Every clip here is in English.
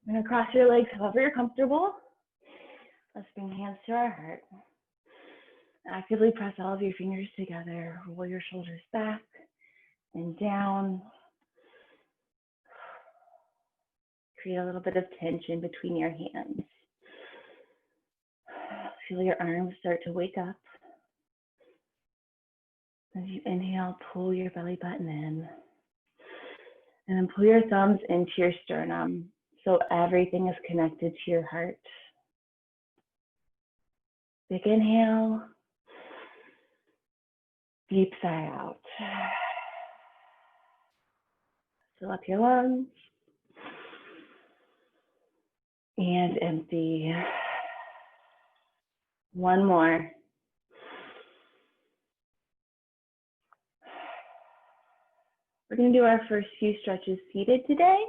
I'm going to cross your legs however you're comfortable. Let's bring hands to our heart. Actively press all of your fingers together. Roll your shoulders back and down. Create a little bit of tension between your hands. Feel your arms start to wake up. As you inhale, pull your belly button in. And then pull your thumbs into your sternum so everything is connected to your heart. Big inhale. Deep sigh out. Fill up your lungs. And empty. One more. We're going to do our first few stretches seated today.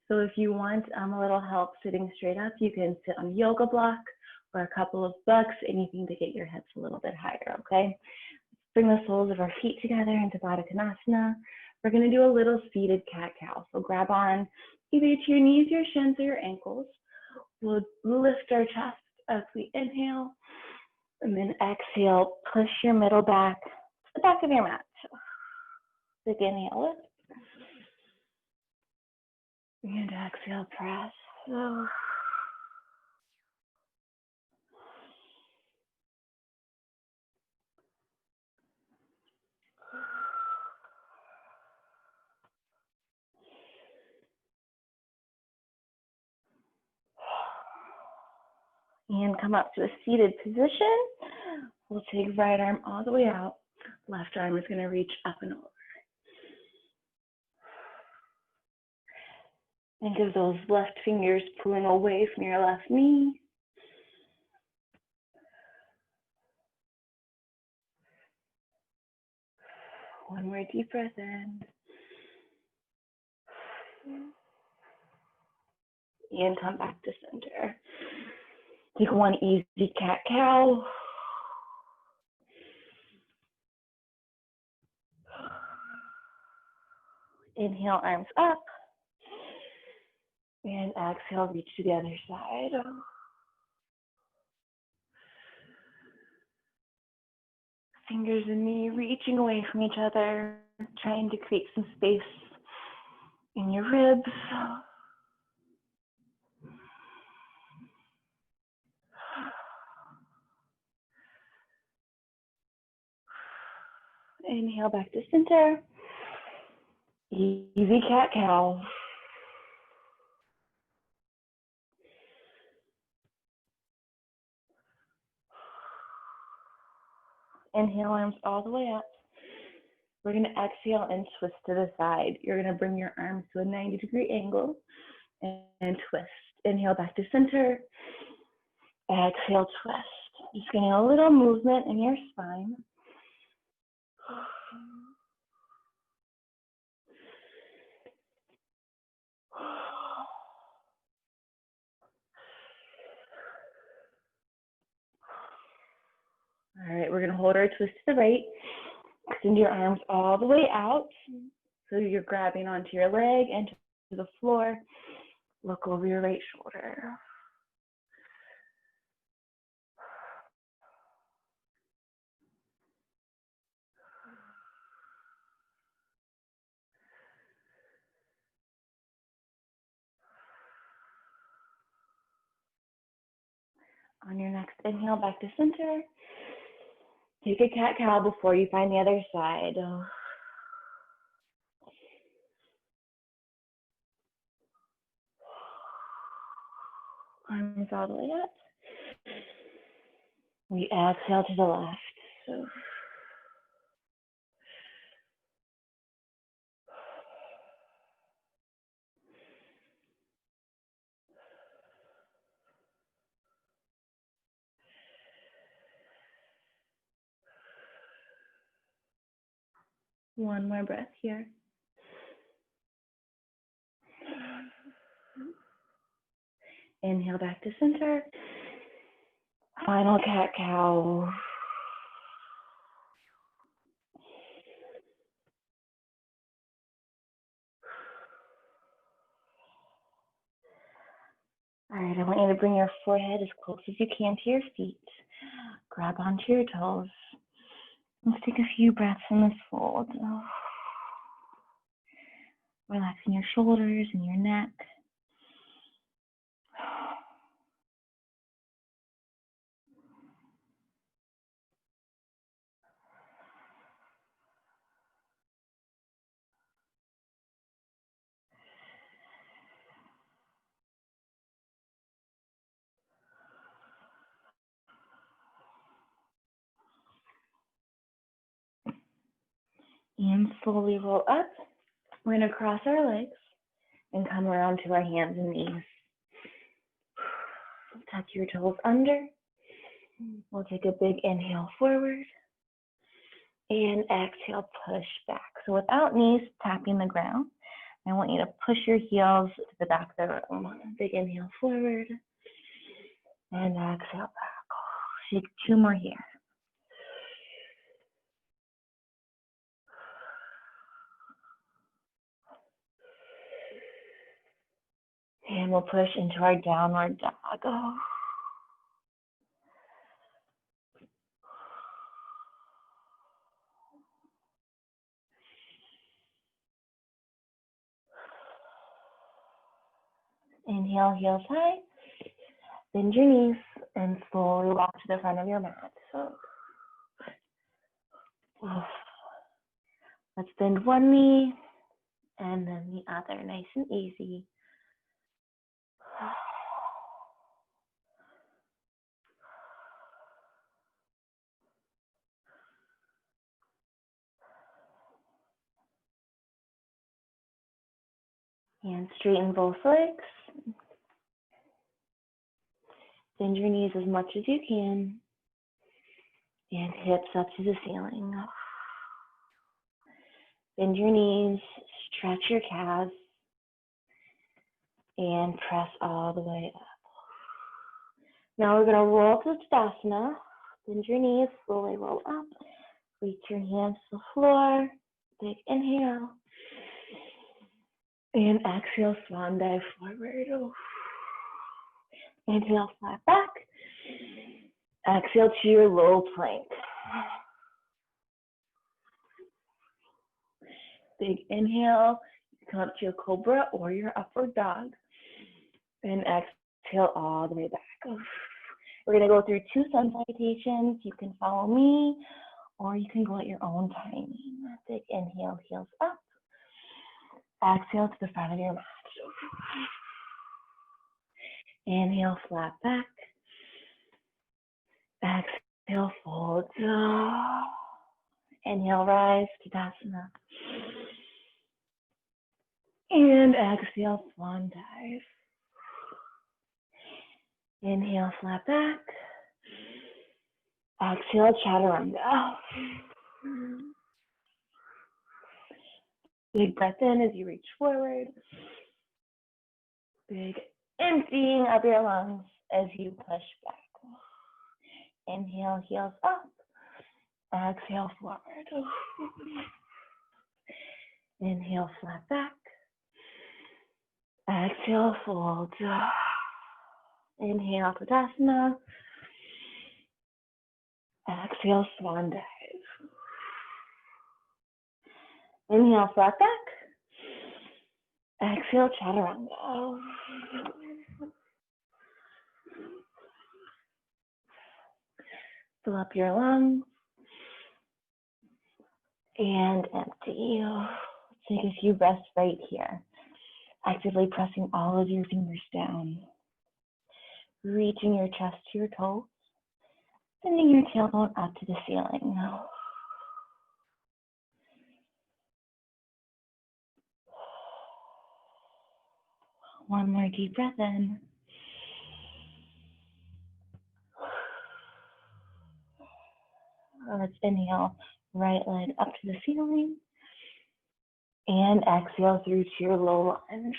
So if you want a little help sitting straight up, you can sit on a yoga block or a couple of books, anything to get your hips a little bit higher, okay? Bring the soles of our feet together into Baddha Konasana. We're going to do a little seated cat-cow. So grab on either to your knees, your shins, or your ankles. We'll lift our chest as we inhale, and then exhale, push your middle back to the back of your mat. Big inhale, lift. And exhale, press. And come up to a seated position. We'll take right arm all the way out. Left arm is going to reach up and over. Think of those left fingers pulling away from your left knee. One more deep breath in. And come back to center. Take one easy cat-cow. Inhale, arms up. And exhale, reach to the other side. Fingers and knee reaching away from each other, trying to create some space in your ribs. Inhale back to center. Easy cat-cow. Inhale, arms all the way up. We're going to exhale and twist to the side. You're going to bring your arms to a 90-degree angle and twist. Inhale back to center. Exhale, twist. Just getting a little movement in your spine. All right, we're going to hold our twist to the right. Extend your arms all the way out. So you're grabbing onto your leg and to the floor. Look over your right shoulder. On your next inhale, back to center. Take a cat-cow before you find the other side. Arms all the way up. We exhale to the left. So. One more breath here. Inhale back to center. Final cat-cow. All right, I want you to bring your forehead as close as you can to your feet. Grab onto your toes. Let's take a few breaths in this fold. Relaxing your shoulders and your neck. And slowly roll up. We're going to cross our legs and come around to our hands and knees. Tuck your toes under. We'll take a big inhale forward. And exhale, push back. So without knees tapping the ground, I want you to push your heels to the back of the room. Big inhale forward. And exhale back. Take 2 more here. And we'll push into our downward dog. Inhale, heels high. Bend your knees and slowly walk to the front of your mat. So let's bend one knee and then the other, nice and easy. And straighten both legs. Bend your knees as much as you can. And hips up to the ceiling. Bend your knees, stretch your calves, and press all the way up. Now we're going to roll to Tadasana. Bend your knees, slowly roll up. Reach your hands to the floor. Big inhale. And exhale, swan dive forward. Inhale, flat back. Exhale to your low plank. Big inhale. Come up to your cobra or your upward dog. And exhale all the way back. We're going to go through 2 sun salutations. You can follow me or you can go at your own timing. Big inhale, heels up. Exhale to the front of your mat. Inhale, flat back. Exhale, fold. Inhale, rise, Tadasana. And exhale, swan dive. Inhale, flat back. Exhale, chaturanga. Big breath in as you reach forward. Big emptying of your lungs as you push back. Inhale, heels up. Exhale, forward. Inhale, flat back. Exhale, fold. Inhale, Tadasana. Exhale, swan dive. Inhale, flat back. Exhale, chaturanga. Fill up your lungs. And empty. Let's take a few breaths right here. Actively pressing all of your fingers down. Reaching your chest to your toes. Sending your tailbone up to the ceiling. One more deep breath in. Let's inhale, right leg up to the ceiling. And exhale through to your low lunge.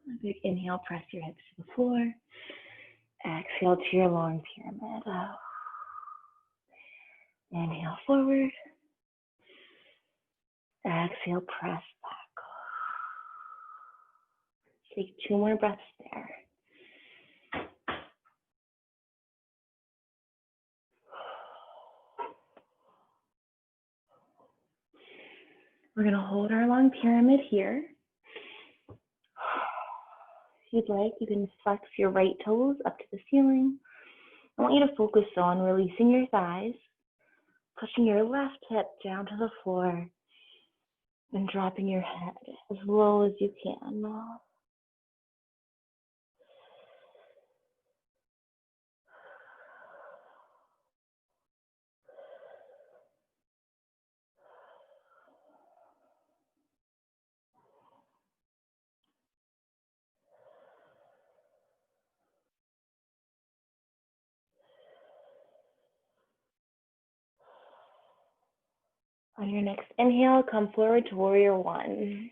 A big inhale, press your hips to the floor. Exhale to your long pyramid. Inhale forward. Exhale, press back. Take 2 more breaths there. We're going to hold our long pyramid here. If you'd like, you can flex your right toes up to the ceiling. I want you to focus on releasing your thighs, pushing your left hip down to the floor, and dropping your head as low as you can. On your next inhale, come forward to warrior 1.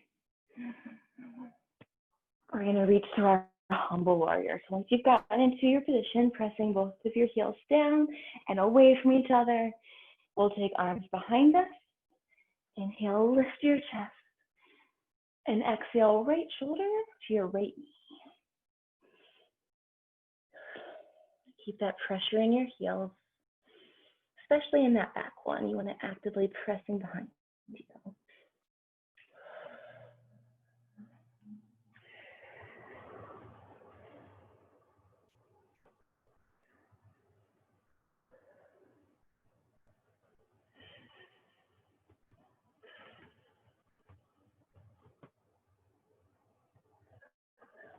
We're going to reach to our humble warrior. So once you've gotten into your position, pressing both of your heels down and away from each other, we'll take arms behind us. Inhale, lift your chest. And exhale, right shoulder to your right knee. Keep that pressure in your heels, especially in that back one. You want to actively pressing behind you.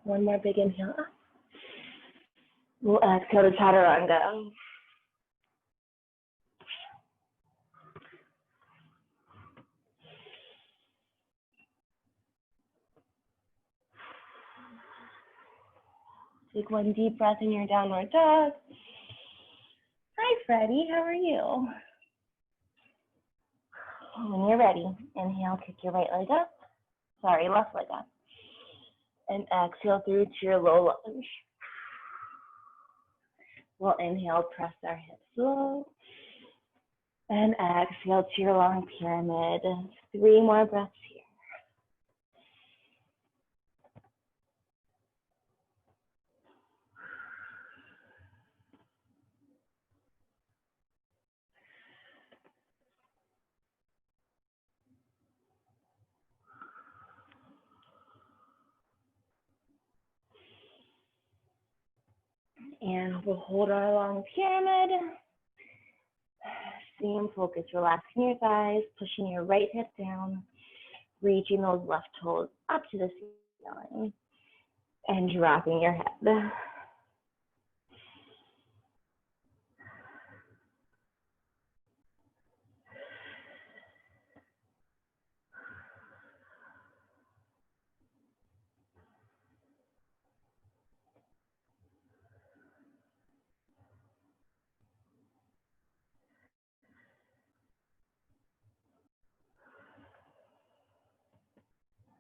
One more big inhale up. We'll exhale to chaturanga. Take one deep breath in your downward dog. Hi, Freddie. How are you? When you're ready, inhale, kick your right leg up. Sorry, left leg up. And exhale through to your low lunge. We'll inhale, press our hips low. And exhale to your long pyramid. 3 more breaths here. And we'll hold our long pyramid. Same focus, relaxing your thighs, pushing your right hip down, reaching those left toes up to the ceiling, and dropping your head.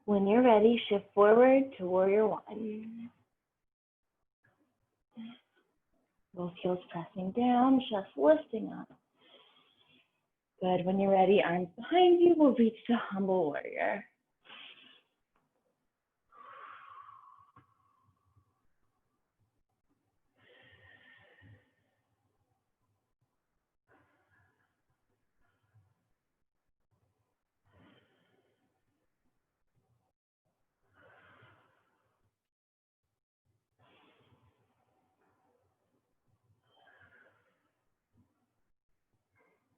When you're ready, shift forward to warrior 1. Both heels pressing down, chest lifting up. Good. When you're ready, arms behind you, we'll reach to humble warrior.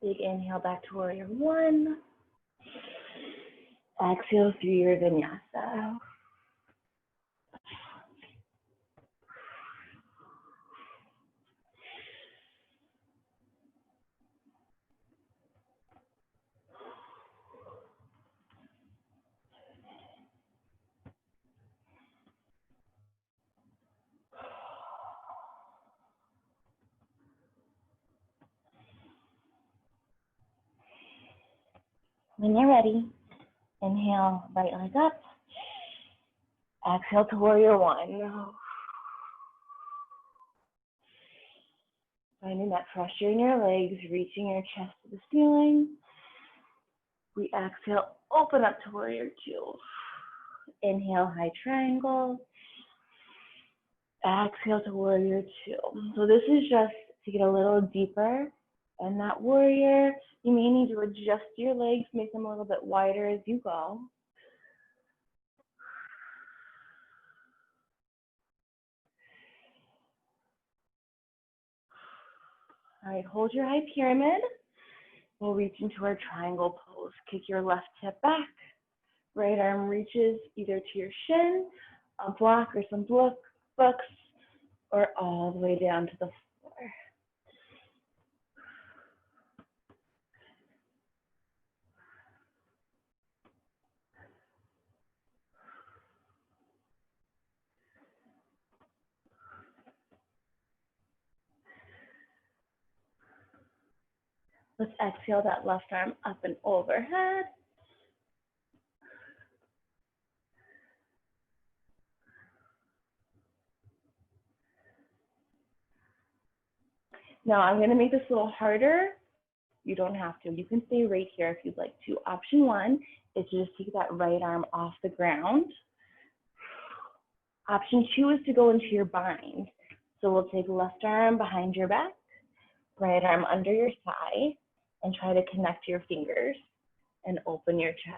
Big inhale back to warrior 1. Exhale through your vinyasa. When you're ready, inhale, right leg up. Exhale to warrior 1. Finding that pressure in your legs, reaching your chest to the ceiling. We exhale, open up to warrior 2. Inhale, high triangle. Exhale to warrior two. So this is just to get a little deeper in that warrior. You may need to adjust your legs, make them a little bit wider as you go. All right, hold your high pyramid. We'll reach into our triangle pose. Kick your left hip back. Right arm reaches either to your shin, a block or some books, or all the way down to the floor. Let's exhale that left arm up and overhead. Now I'm going to make this a little harder. You don't have to. You can stay right here if you'd like to. Option one is to just take that right arm off the ground. Option two is to go into your bind. So we'll take left arm behind your back, right arm under your thigh, and try to connect your fingers and open your chest.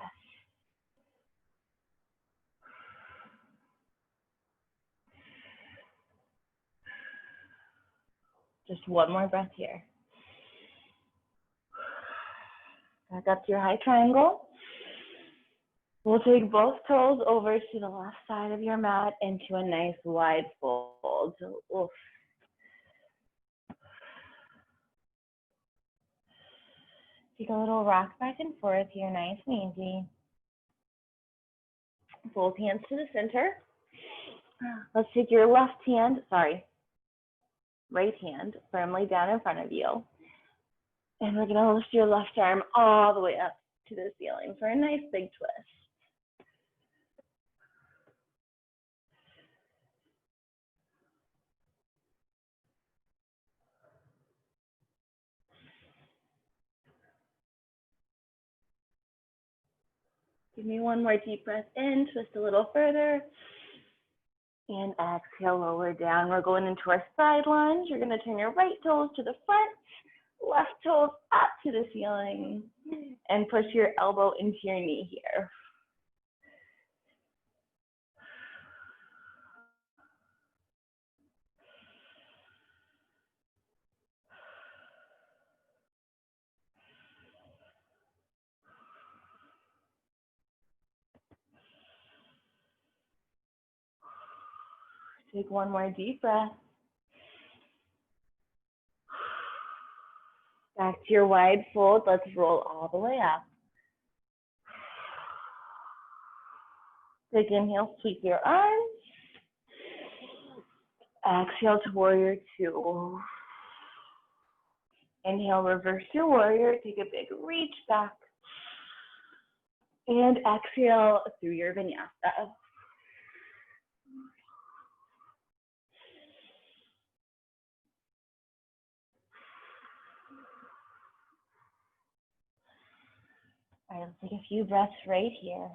Just one more breath here. Back up to your high triangle. We'll take both toes over to the left side of your mat into a nice wide fold. So, oof. Take a little rock back and forth here, nice and easy. Both hands to the center. Let's take your right hand firmly down in front of you. And we're gonna lift your left arm all the way up to the ceiling for a nice big twist. Give me one more deep breath in, twist a little further. And exhale, lower down. We're going into our side lunge. You're gonna turn your right toes to the front, left toes up to the ceiling, and push your elbow into your knee here. Take one more deep breath. Back to your wide fold. Let's roll all the way up. Big inhale, sweep your arms. Exhale to warrior two. Inhale, reverse your warrior. Take a big reach back. And exhale through your vinyasa. All right, let's take a few breaths right here.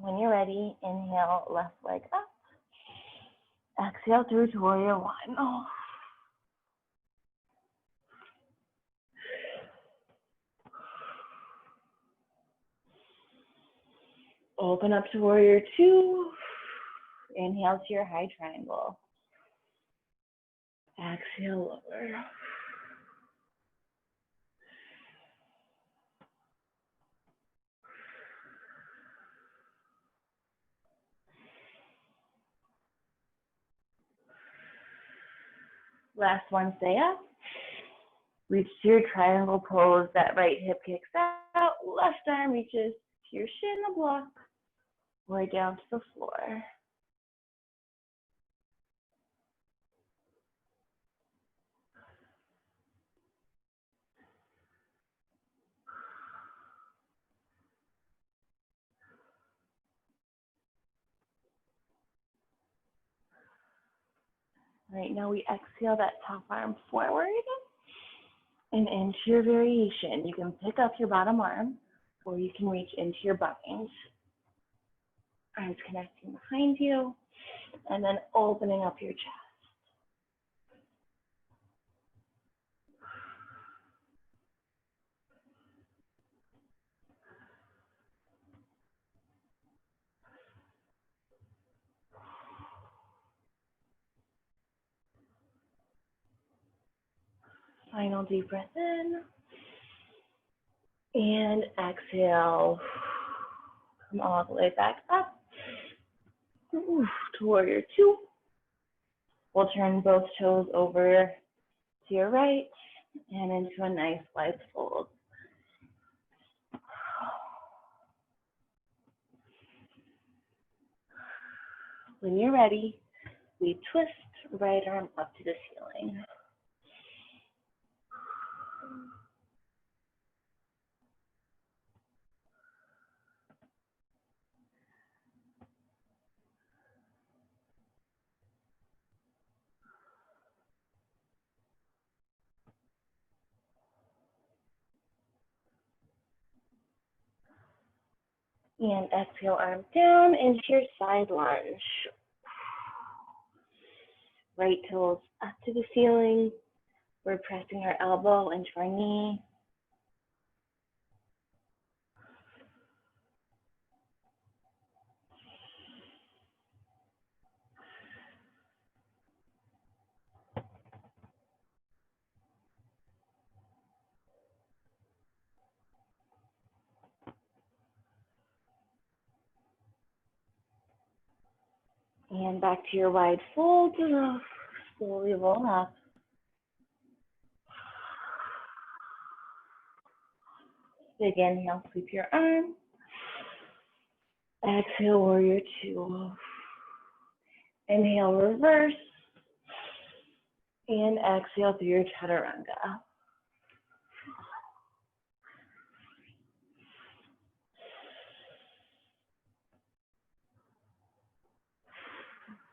When you're ready, inhale, left leg up. Exhale through to warrior one. Oh. Open up to warrior two. Inhale to your high triangle. Exhale, lower. Last one, stay up. Reach to your triangle pose. That right hip kicks out. Left arm reaches to your shin, the block, or down to the floor. All right, now we exhale that top arm forward. And into your variation, you can pick up your bottom arm or you can reach into your bind. Arms connecting behind you and then opening up your chest. Final deep breath in. And exhale. Come all the way back up to warrior two. We'll turn both toes over to your right and into a nice wide fold. When you're ready, we twist right arm up to the ceiling. And exhale, arms down into your side lunge. Right toes up to the ceiling. We're pressing our elbow into our knee. And back to your wide fold. Slowly roll up. Big inhale, sweep your arm. Exhale, warrior two. Inhale, reverse. And exhale through your chaturanga.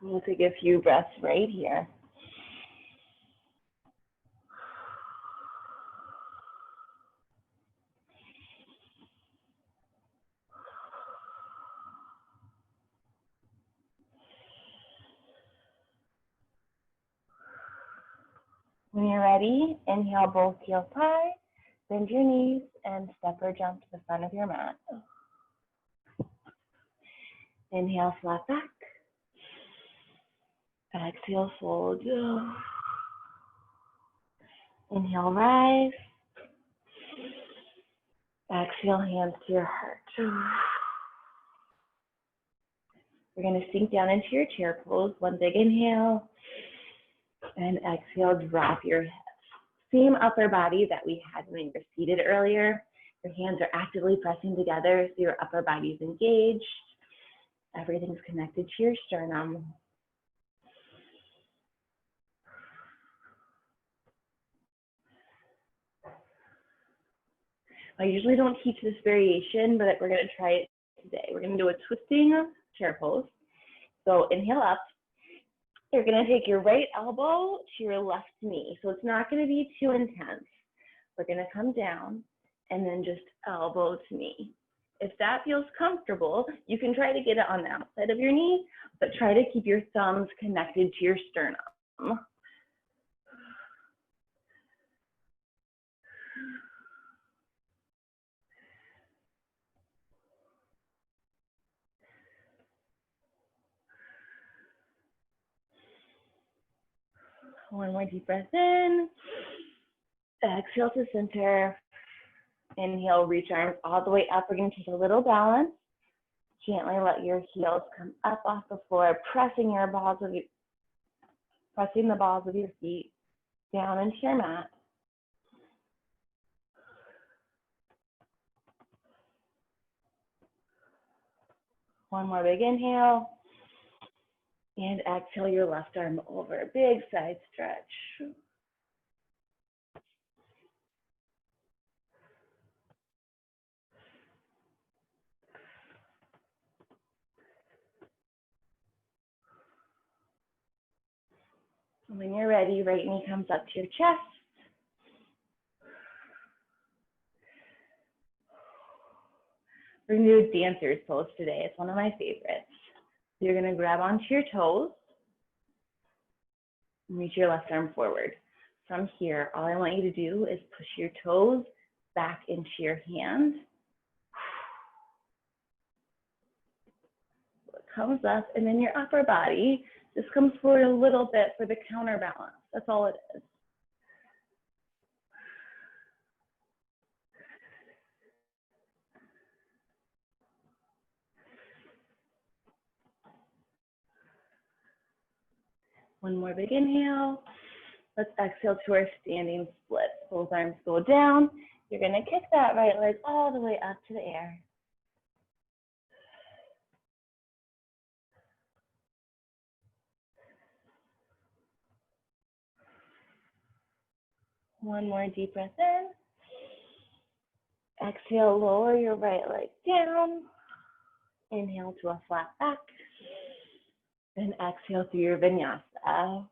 We'll take a few breaths right here. When you're ready, inhale, both heels high, bend your knees, and step or jump to the front of your mat. Inhale, flat back. Exhale, fold. Inhale, rise. Exhale, hands to your heart. We're going to sink down into your chair pose. One big inhale. And exhale, drop your head. Same upper body that we had when you were seated earlier. Your hands are actively pressing together, so your upper body is engaged. Everything's connected to your sternum. I usually don't teach this variation, but we're going to try it today. We're going to do a twisting chair pose. So inhale up. You're going to take your right elbow to your left knee. So it's not going to be too intense. We're going to come down and then just elbow to knee. If that feels comfortable, you can try to get it on the outside of your knee, but try to keep your thumbs connected to your sternum. One more deep breath in. Exhale to center. Inhale, reach arms all the way up. We're going to take a little balance. Gently let your heels come up off the floor, pressing the balls of your feet down into your mat. One more big inhale. And exhale your left arm over. Big side stretch. When you're ready, right knee comes up to your chest. We're gonna do a dancer's pose today. It's one of my favorites. So you're gonna grab onto your toes and reach your left arm forward. From here, all I want you to do is push your toes back into your hand. So it comes up, and then your upper body just comes forward a little bit for the counterbalance. That's all it is. One more big inhale. Let's exhale to our standing split. Both arms go down. You're gonna kick that right leg all the way up to the air. One more deep breath in. Exhale, lower your right leg down. Inhale to a flat back. Then exhale through your vinyasa.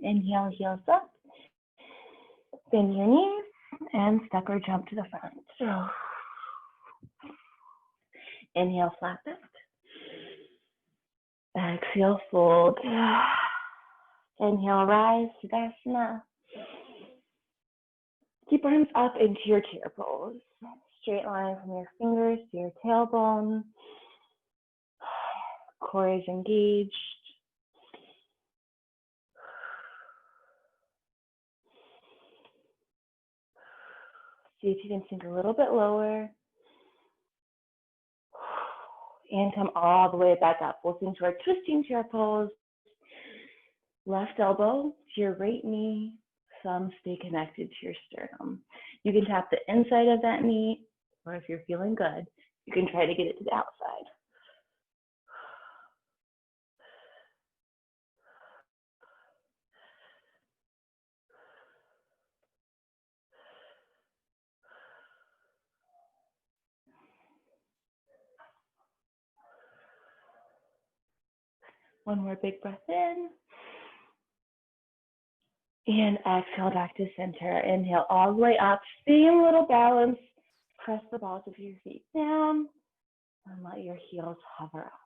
Inhale, heels up. Bend your knees and step or jump to the front. So, inhale, flat back. Exhale, fold. Inhale, rise, Tadasana. Keep arms up into your chair pose. Straight line from your fingers to your tailbone. Core is engaged. See if you can sink a little bit lower. And come all the way back up. We'll sink to our twisting chair pose. Left elbow to your right knee. Thumb stay connected to your sternum. You can tap the inside of that knee, or if you're feeling good, you can try to get it to the outside. One more big breath in. And exhale back to center. Inhale all the way up. Same little balance. Press the balls of your feet down and let your heels hover up.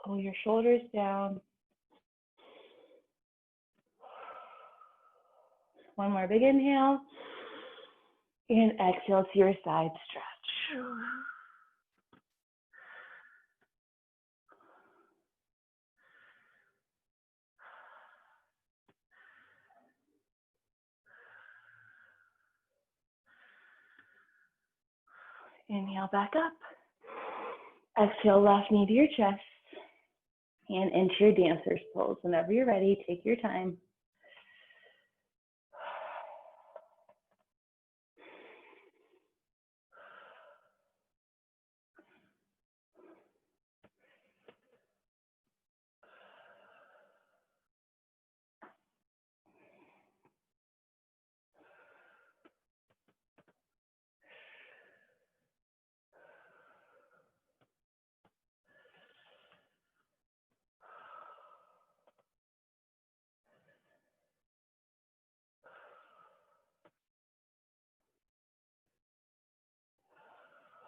Pull your shoulders down. One more big inhale. And exhale to your side stretch. Inhale back up. Exhale, left knee to your chest and into your dancer's pose. Whenever you're ready, take your time.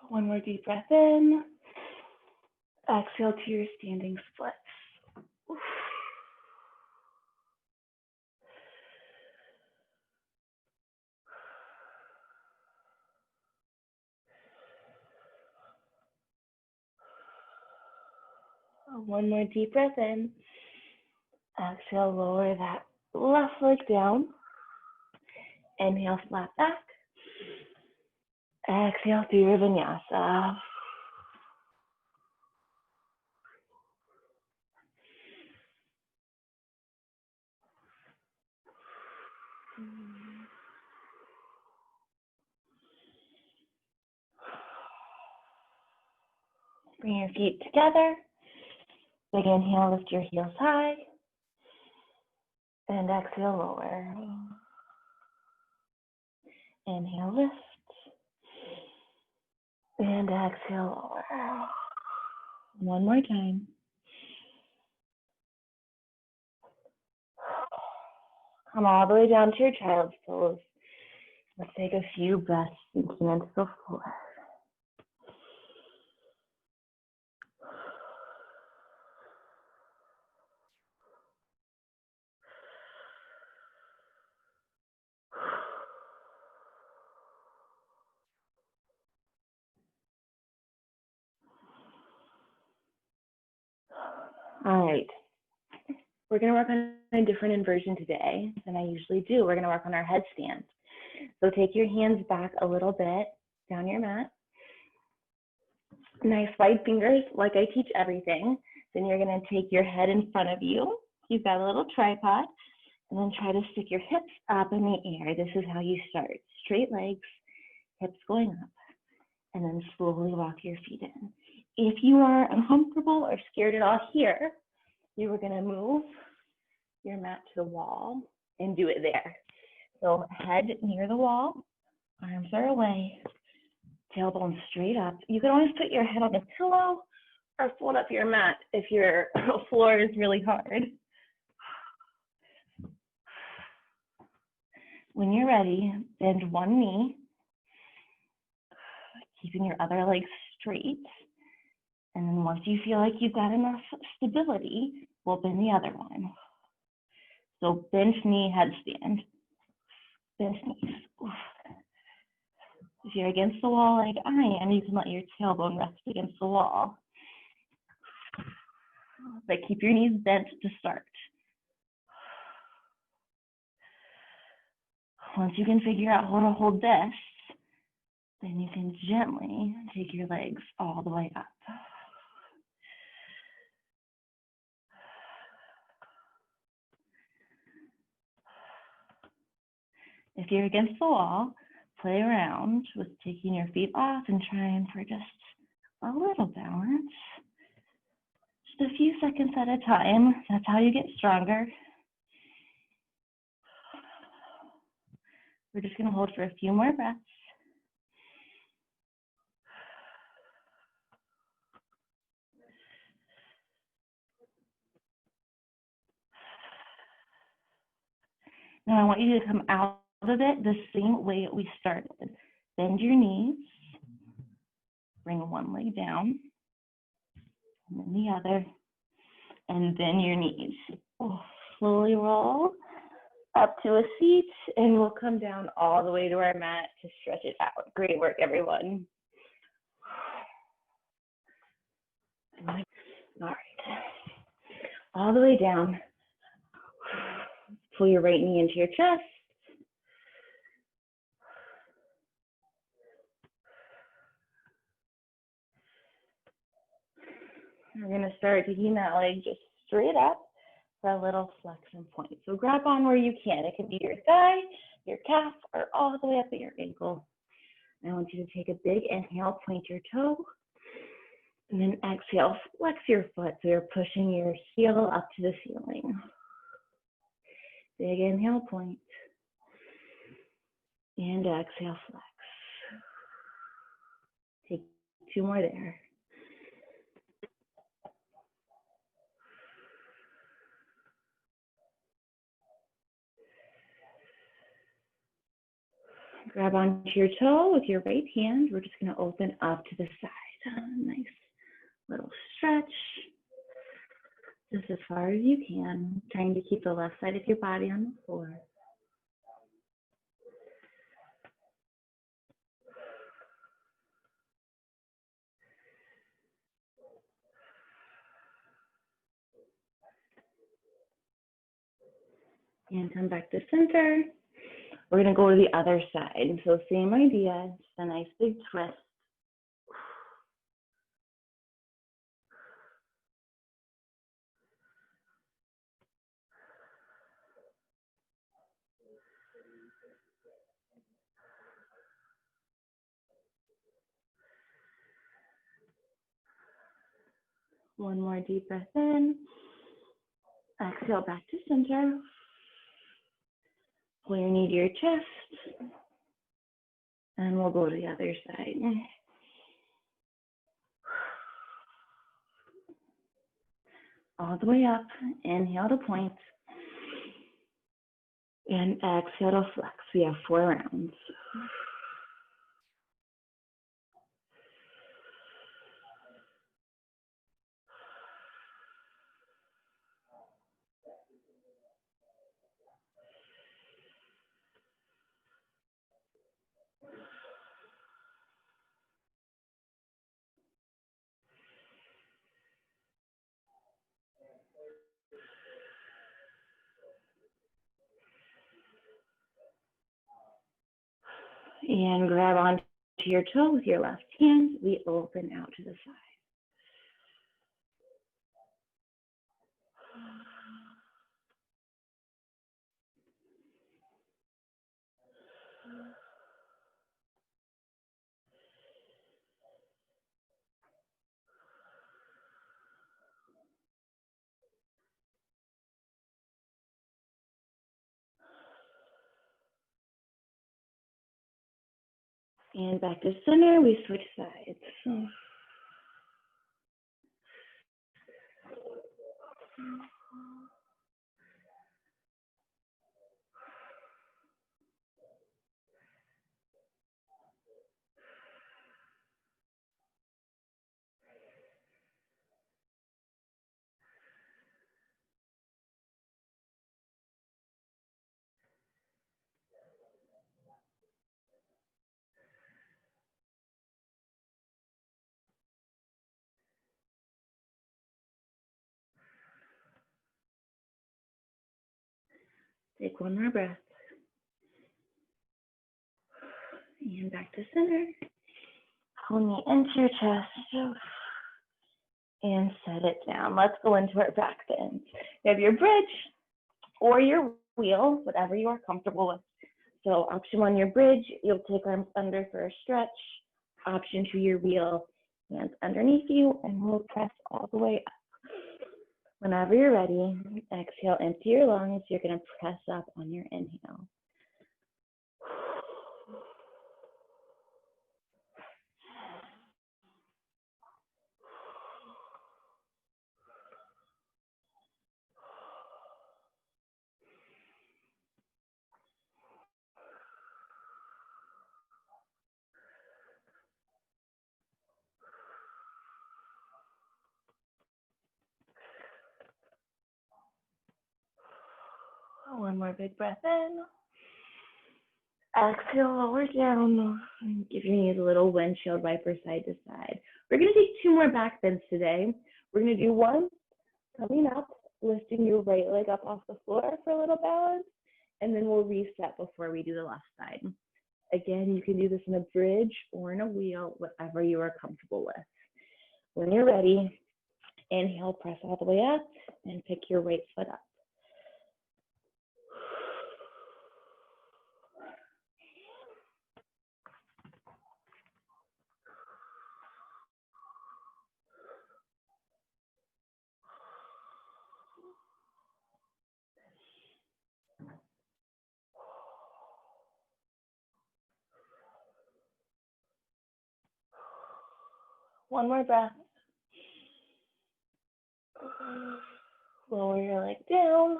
One more deep breath in. Exhale to your standing splits. One more deep breath in. Exhale, lower that left leg down. Inhale, flat back. Exhale through your vinyasa. Bring your feet together. Big inhale, lift your heels high. And exhale, lower. Inhale, lift. And exhale, lower. One more time. Come all the way down to your child's pose. Let's take a few breaths sinking into the floor. All right. We're going to work on a different inversion today than I usually do. We're going to work on our headstand. So take your hands back a little bit down your mat. Nice wide fingers, like I teach everything. Then you're going to take your head in front of you. You've got a little tripod. And then try to stick your hips up in the air. This is how you start. Straight legs, hips going up. And then slowly walk your feet in. If you are uncomfortable or scared at all here, you are going to move your mat to the wall and do it there. So head near the wall, arms are away, tailbone straight up. You can always put your head on a pillow or fold up your mat if your floor is really hard. When you're ready, bend one knee, keeping your other leg straight. And then once you feel like you've got enough stability, we'll bend the other one. So bent knee, headstand. Bent knees. If you're against the wall like I am, you can let your tailbone rest against the wall. But keep your knees bent to start. Once you can figure out how to hold this, then you can gently take your legs all the way up. If you're against the wall, play around with taking your feet off and trying for just a little balance. Just a few seconds at a time. That's how you get stronger. We're just going to hold for a few more breaths. Now I want you to come out of it the same way we started. Bend your knees, bring one leg down, and then the other, and then your knees. Slowly roll up to a seat, and we'll come down all the way to our mat to stretch it out. Great work, everyone. All right, all the way down. Pull your right knee into your chest. We're going to start taking that leg just straight up for a little flexion point. So grab on where you can. It can be your thigh, your calf, or all the way up at your ankle. I want you to take a big inhale, point your toe, and then exhale, flex your foot so you're pushing your heel up to the ceiling. Big inhale, point, and exhale, flex. Take two more there. Grab onto your toe with your right hand. We're just going to open up to the side. Nice little stretch. Just as far as you can. Trying to keep the left side of your body on the floor. And come back to center. We're going to go to the other side. So same idea, just a nice big twist. One more deep breath in. Exhale back to center. Pull your knee to your chest. And we'll go to the other side. All the way up, inhale to point. And exhale to flex. We have 4 rounds. And grab onto your toe with your left hand. We open out to the side. And back to center, we switch sides. Take one more breath. And back to center. Pull me into your chest. And set it down. Let's go into our back bend. You have your bridge or your wheel, whatever you are comfortable with. So option 1, your bridge, you'll take arms under for a stretch. Option 2, your wheel, hands underneath you, and we'll press all the way up. Whenever you're ready, exhale, empty your lungs. You're going to press up on your inhale. One more big breath in. Exhale, lower down. Give your knees a little windshield wiper side to side. We're going to take 2 more back bends today. We're going to do one coming up, lifting your right leg up off the floor for a little balance, and then we'll reset before we do the left side. Again, you can do this in a bridge or in a wheel, whatever you are comfortable with. When you're ready, inhale, press all the way up, and pick your right foot up. One more breath. Lower your leg down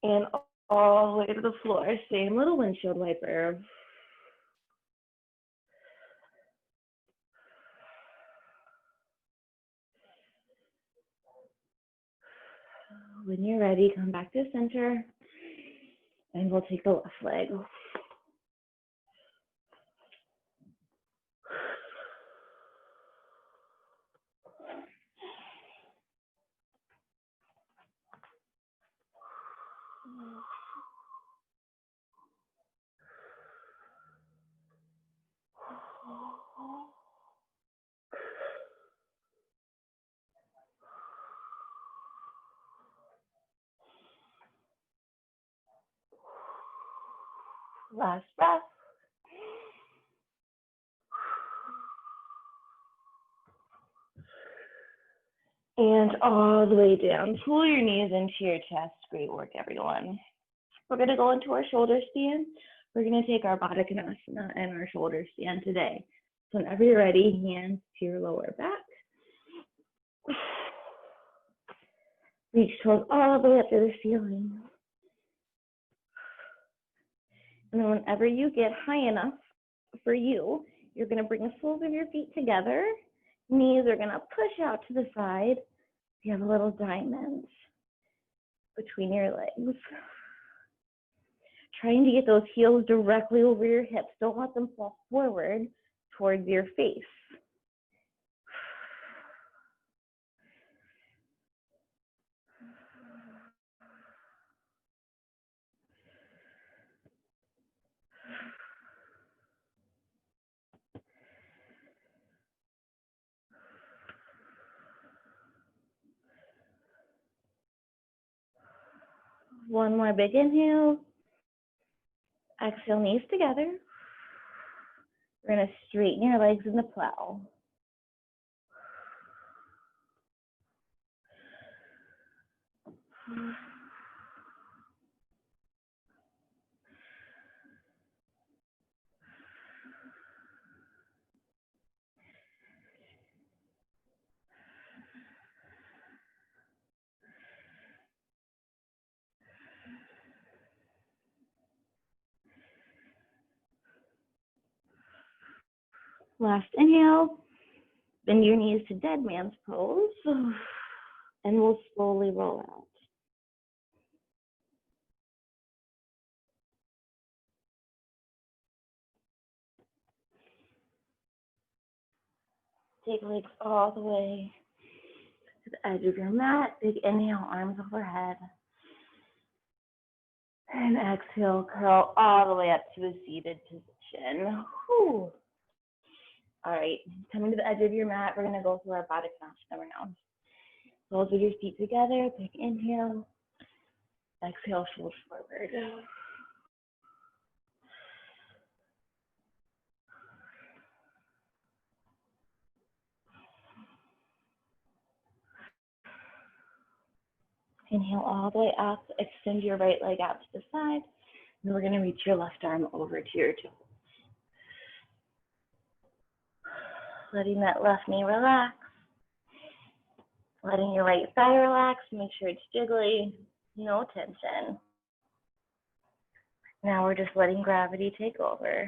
and all the way to the floor. Same little windshield wiper. When you're ready, come back to center and we'll take the left leg. Last breath. And all the way down. Pull your knees into your chest. Great work, everyone. We're going to go into our shoulder stand. We're going to take our Baddha Konasana and our shoulder stand today. So whenever you're ready, hands to your lower back. Reach toes all the way up to the ceiling. And then whenever you get high enough for you, you're going to bring the soles of your feet together. Knees are going to push out to the side. You have a little diamond between your legs. Trying to get those heels directly over your hips. Don't let them fall forward towards your face. One more big inhale. Exhale, knees together. We're going to straighten your legs in the plow. Last inhale. Bend your knees to dead man's pose. And we'll slowly roll out. Take legs all the way to the edge of your mat. Big inhale, arms overhead. And exhale, curl all the way up to a seated position. Whew. All right, coming to the edge of your mat, we're going to go through our Baddha Konasana now. Soles of your feet together, big inhale. Exhale, fold forward. Inhale all the way up, extend your right leg out to the side. And we're going to reach your left arm over to your toe. Letting that left knee relax. Letting your right thigh relax. Make sure it's jiggly. No tension. Now we're just letting gravity take over.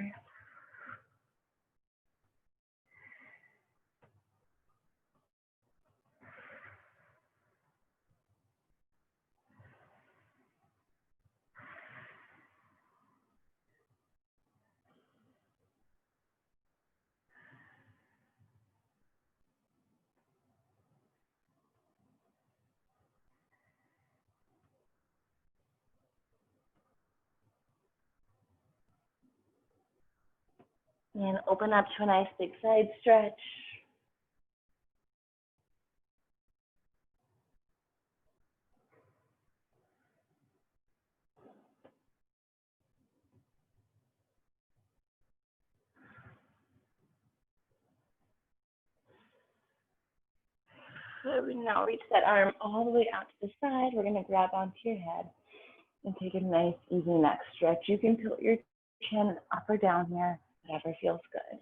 And open up to a nice big side stretch. So we now reach that arm all the way out to the side. We're going to grab onto your head and take a nice, easy neck stretch. You can tilt your chin up or down here, whatever feels good.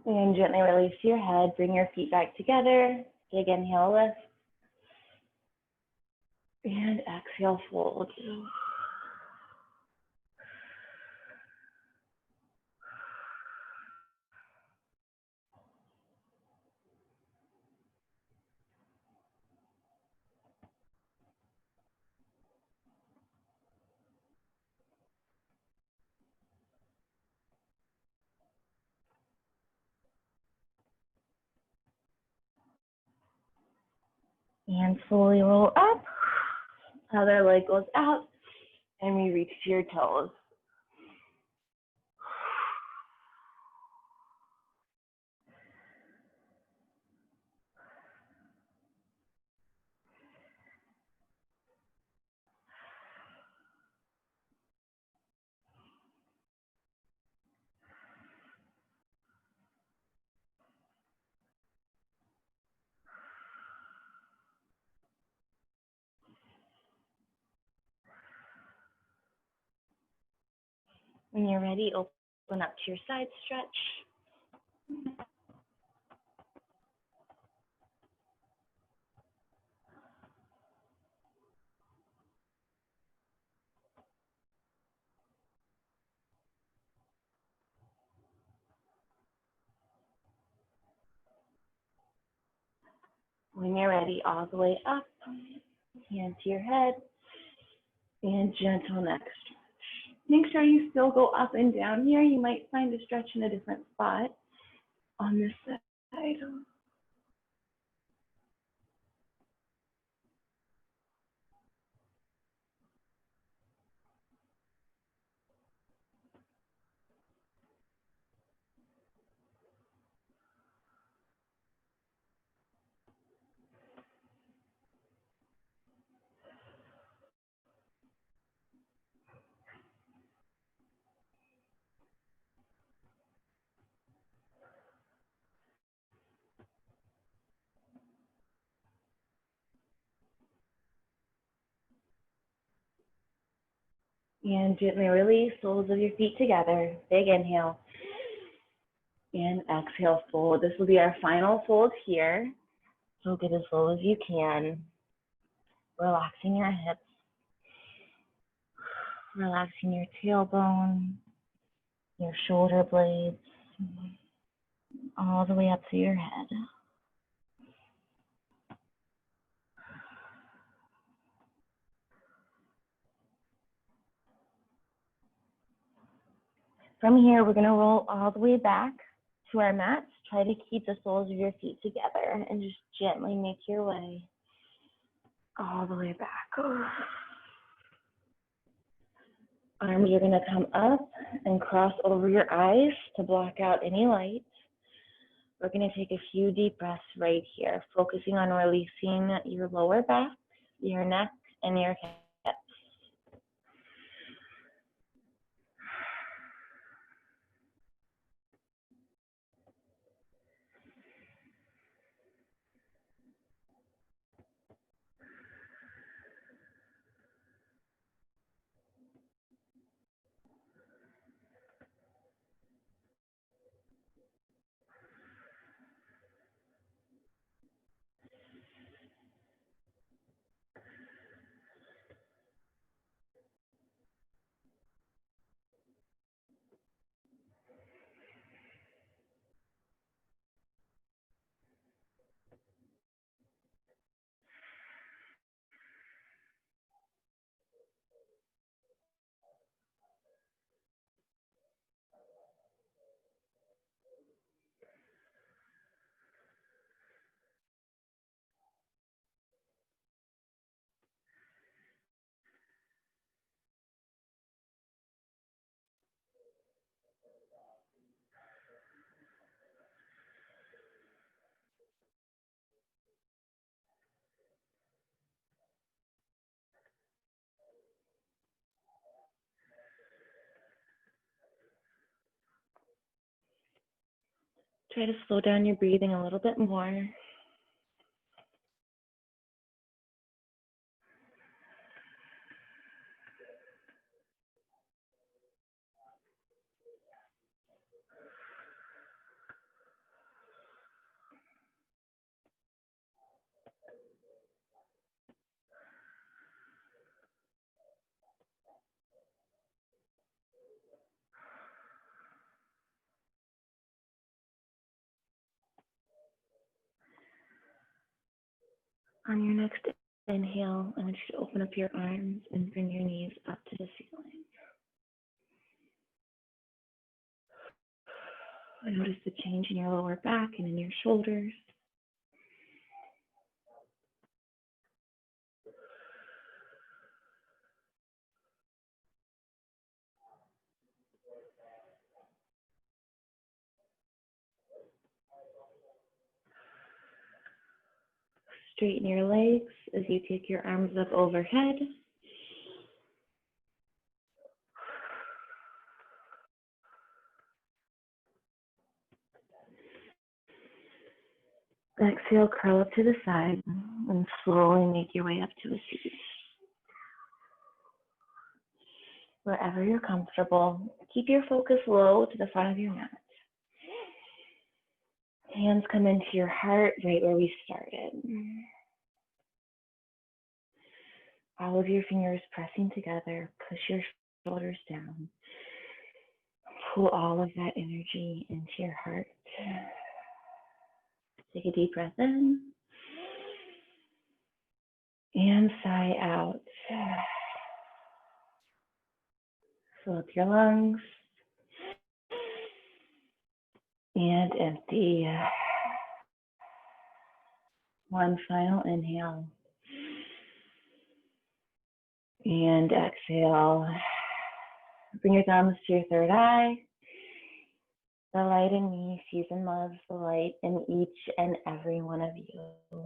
And gently release your head. Bring your feet back together. Big inhale, lift. And exhale, fold. And slowly roll up. Other leg goes out, and we reach to your toes. When you're ready, open up to your side stretch. When you're ready, all the way up, hand to your head, and gentle neck stretch. Make sure you still go up and down here. You might find a stretch in a different spot on this side. And gently release soles of your feet together. Big inhale. And exhale, fold. This will be our final fold here. So get as low as you can. Relaxing your hips. Relaxing your tailbone, your shoulder blades, all the way up to your head. From here, we're going to roll all the way back to our mats. Try to keep the soles of your feet together and just gently make your way all the way back. Arms are going to come up and cross over your eyes to block out any light. We're going to take a few deep breaths right here, focusing on releasing your lower back, your neck, and your hips. Try to slow down your breathing a little bit more. On your next inhale, I want you to open up your arms and bring your knees up to the ceiling. Notice the change in your lower back and in your shoulders. Straighten your legs as you take your arms up overhead. Exhale, curl up to the side and slowly make your way up to a seat. Wherever you're comfortable, keep your focus low to the front of your mat. Hands come into your heart right where we started. All of your fingers pressing together, push your shoulders down. Pull all of that energy into your heart. Take a deep breath in and sigh out. Fill up your lungs and empty. One final inhale and exhale. Bring your thumbs to your third eye. The light in me sees and loves the light in each and every one of you.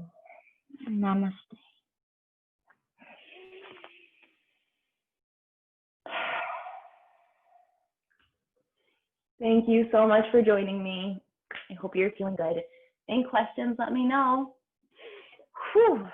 Namaste. Thank you so much for joining me. I hope you're feeling good. Any questions, let me know. Whew.